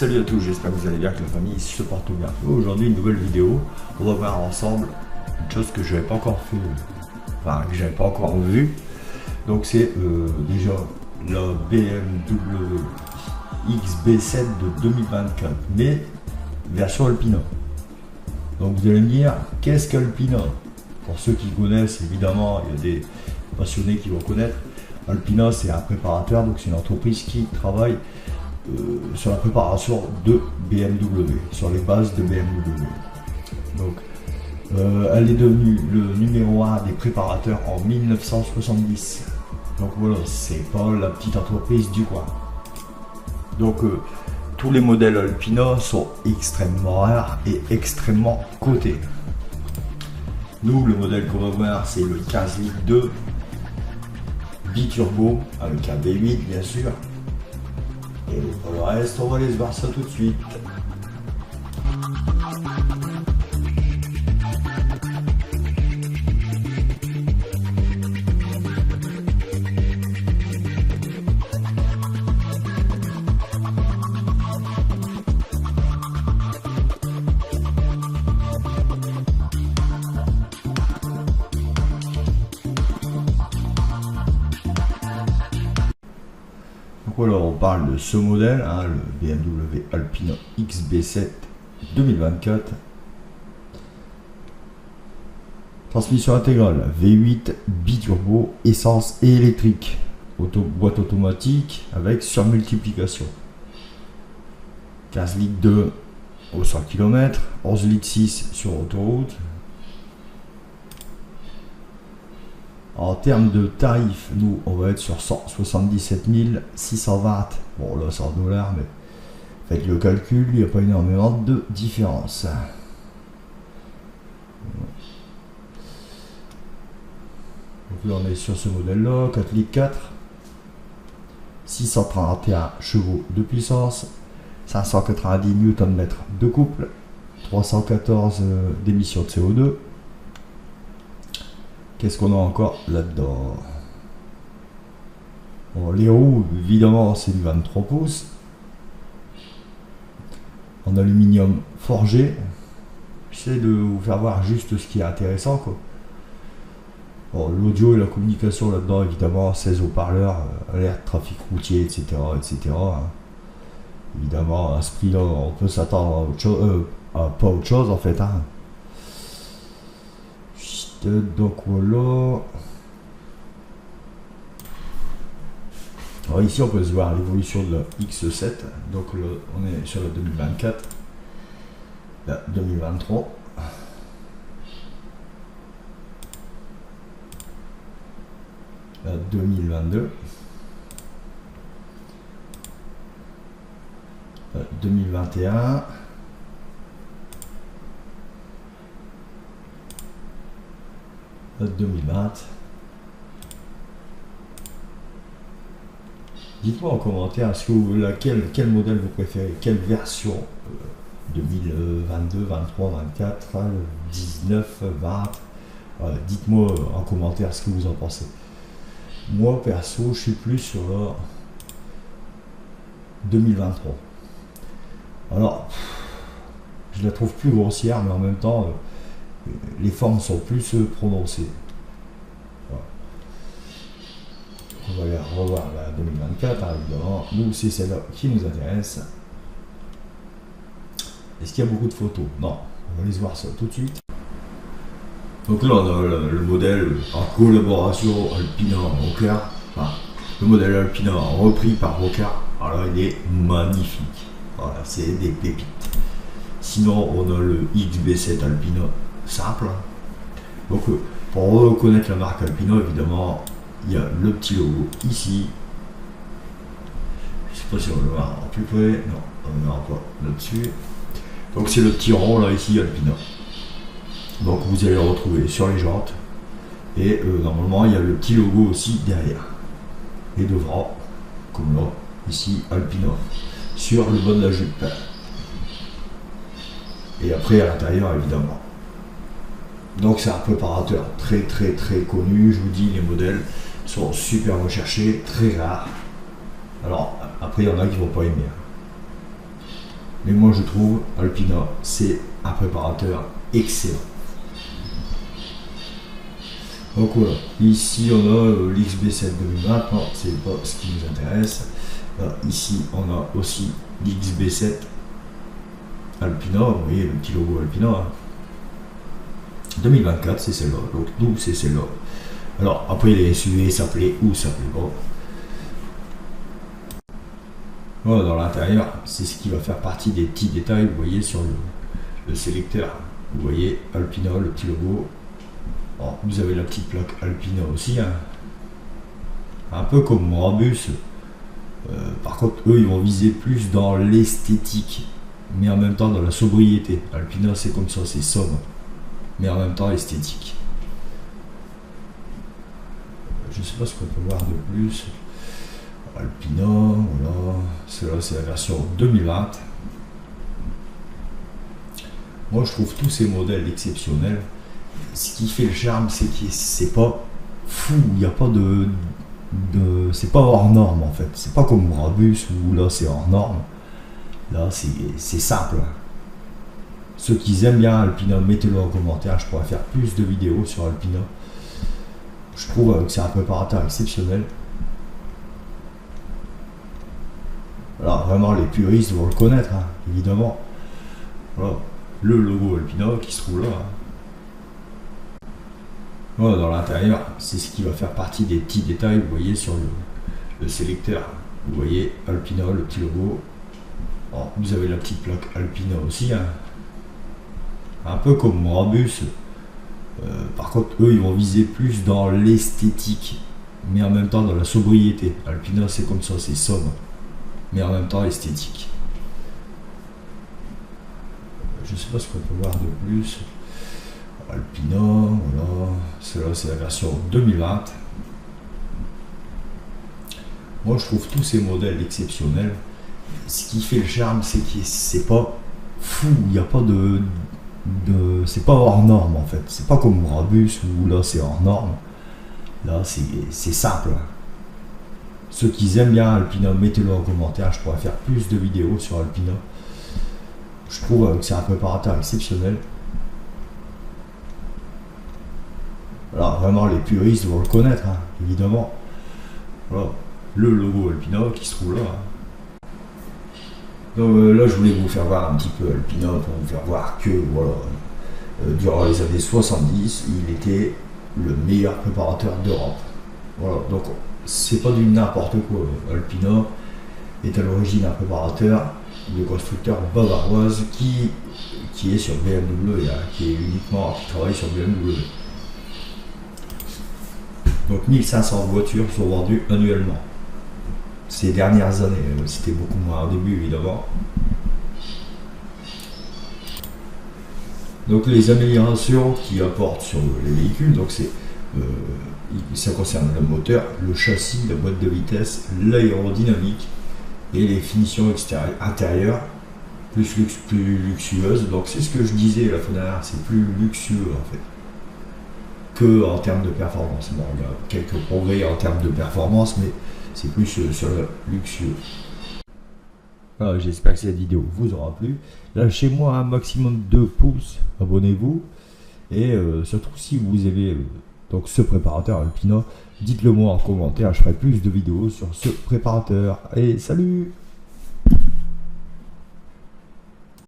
Salut à tous, j'espère que vous allez bien, que la famille se porte bien. Aujourd'hui, une nouvelle vidéo. On va voir ensemble une chose que je n'avais pas encore fait, enfin que j'avais pas encore vu. Donc c'est déjà la BMW XB7 de 2024, mais version Alpina. Donc vous allez me dire, qu'est-ce qu'Alpina? Pour ceux qui connaissent, évidemment, il y a des passionnés qui vont connaître. Alpina, c'est un préparateur, donc c'est une entreprise qui travaille sur la préparation de BMW, sur les bases de BMW. Donc, elle est devenue le numéro 1 des préparateurs en 1970. Donc voilà, c'est pas la petite entreprise du coin. Donc, tous les modèles Alpina sont extrêmement rares et extrêmement cotés. Nous, le modèle qu'on va voir, c'est le 15 litres 2 biturbo avec un V8 bien sûr. Et pour le reste, on va aller se voir ça tout de suite. Voilà, on parle de ce modèle, hein, le BMW Alpina XB7 2024. Transmission intégrale, V8 biturbo, essence et électrique. Boîte automatique avec surmultiplication. 15 litres 2 au 100 km, 11 litres 6 sur autoroute. En termes de tarifs, nous, on va être sur 177 620. Bon, là, c'est en dollars, mais faites le calcul, il n'y a pas énormément de différence. Donc là, on est sur ce modèle-là, 4 litres 4, 631 chevaux de puissance, 590 Nm de couple, 314 d'émissions de CO2. Qu'est-ce qu'on a encore là-dedans? Bon, les roues, évidemment, c'est du 23 pouces. En aluminium forgé. J'essaie de vous faire voir juste ce qui est intéressant, quoi. Bon, l'audio et la communication là-dedans, évidemment, 16 haut-parleurs, alerte, trafic routier, etc. etc. Hein. Évidemment, à ce prix-là, on peut s'attendre à autre chose, pas autre chose en fait. Hein. Donc voilà. Alors ici on peut se voir l'évolution de la X7. Donc on est sur la 2024, la 2023, la 2022, la 2021. 2020. Dites-moi en commentaire quel modèle vous préférez, quelle version 2022, 23, 24, 19, 20. Dites-moi en commentaire ce que vous en pensez. Moi perso, je suis plus sur la 2023. Alors, je la trouve plus grossière, mais en même temps, les formes sont plus prononcées. Voilà. On va aller revoir la 2024, hein, évidemment. Nous, c'est celle-là qui nous intéresse. Est-ce qu'il y a beaucoup de photos? Non. On va aller voir ça tout de suite. Donc là, on a le modèle en collaboration Alpina-Rocar. Enfin, le modèle Alpina repris par Rocar. Alors, il est magnifique. Voilà, c'est des pépites. Sinon, on a le XB7 Alpina. Simple. Donc pour reconnaître la marque Alpina, évidemment, il y a le petit logo ici. Je sais pas si on le voit en plus près. Non, on ne le voit pas là-dessus. Donc c'est le petit rond là ici Alpina. Donc vous allez le retrouver sur les jantes. Et normalement il y a le petit logo aussi derrière. Et devant, comme là, ici Alpina. Sur le bas de la jupe. Et après à l'intérieur évidemment. Donc c'est un préparateur très connu, je vous dis, les modèles sont super recherchés, très rares. Alors après il y en a qui vont pas aimer. Mais moi je trouve Alpina c'est un préparateur excellent. Donc voilà, ici on a l'XB7 2020, non c'est pas ce qui nous intéresse. Là, ici on a aussi l'XB7 Alpina, vous voyez le petit logo Alpina. Hein. 2024 c'est celle-là, donc nous c'est celle-là. Alors après les SUV ça plaît ou ça plaît pas. Voilà, dans l'intérieur, c'est ce qui va faire partie des petits détails, vous voyez sur le sélecteur. Vous voyez Alpina, le petit logo. Bon, vous avez la petite plaque Alpina aussi, hein. Un peu comme Brabus. Par contre, eux, ils vont viser plus dans l'esthétique, mais en même temps dans la sobriété. Alpina, c'est comme ça, c'est sobre, mais en même temps esthétique. Je sais pas ce qu'on peut voir de plus. Alpina, voilà, celle-là c'est la version 2020. Moi je trouve tous ces modèles exceptionnels. Ce qui fait le charme, c'est que c'est pas fou, il n'y a pas c'est pas hors norme en fait. C'est pas comme Brabus où là c'est hors norme. Là c'est simple. Ceux qui aiment bien Alpina, mettez-le en commentaire. Je pourrais faire plus de vidéos sur Alpina. Je trouve que c'est un préparateur exceptionnel. Alors vraiment les puristes vont le connaître, hein, évidemment. Voilà, le logo Alpina qui se trouve là. Hein. Voilà, dans l'intérieur, c'est ce qui va faire partie des petits détails, vous voyez sur le sélecteur. Vous voyez Alpina, le petit logo. Bon, vous avez la petite plaque Alpina aussi. Hein. Un peu comme Brabus. Par contre, eux, ils vont viser plus dans l'esthétique, mais en même temps dans la sobriété. Alpina, c'est comme ça, c'est sobre, mais en même temps esthétique. Je sais pas ce qu'on peut voir de plus. Alpina, voilà, celle-là c'est la version 2020. Moi je trouve tous ces modèles exceptionnels. Ce qui fait le charme, c'est que c'est pas fou, il n'y a pas c'est pas hors norme en fait. C'est pas comme Brabus où là c'est hors norme. Là c'est simple. Ceux qui aiment bien Alpina, mettez-le en commentaire. Je pourrais faire plus de vidéos sur Alpina. Je trouve que c'est un préparateur exceptionnel. Alors vraiment les puristes vont le connaître, hein, évidemment. Voilà, le logo Alpina qui se trouve là. Hein. Donc là je voulais vous faire voir un petit peu Alpina pour vous faire voir que voilà, durant les années 70, il était le meilleur préparateur d'Europe. Voilà, donc c'est pas du n'importe quoi. Alpina est à l'origine un préparateur de constructeur bavaroise qui est sur BMW, hein, qui travaille sur BMW. Donc 1500 voitures sont vendues annuellement. Ces dernières années, c'était beaucoup moins au début évidemment. Donc les améliorations qu'ils apportent sur les véhicules, donc ça concerne le moteur, le châssis, la boîte de vitesse, l'aérodynamique et les finitions intérieures plus luxueuses. Donc c'est ce que je disais la fois dernière, c'est plus luxueux en fait que en termes de performance. Bon, il y a quelques progrès en termes de performance, mais c'est plus sur le luxueux. Voilà, j'espère que cette vidéo vous aura plu. Lâchez-moi un maximum de pouces, abonnez-vous et surtout si vous avez donc ce préparateur Alpina, dites-le moi en commentaire, je ferai plus de vidéos sur ce préparateur. Et salut!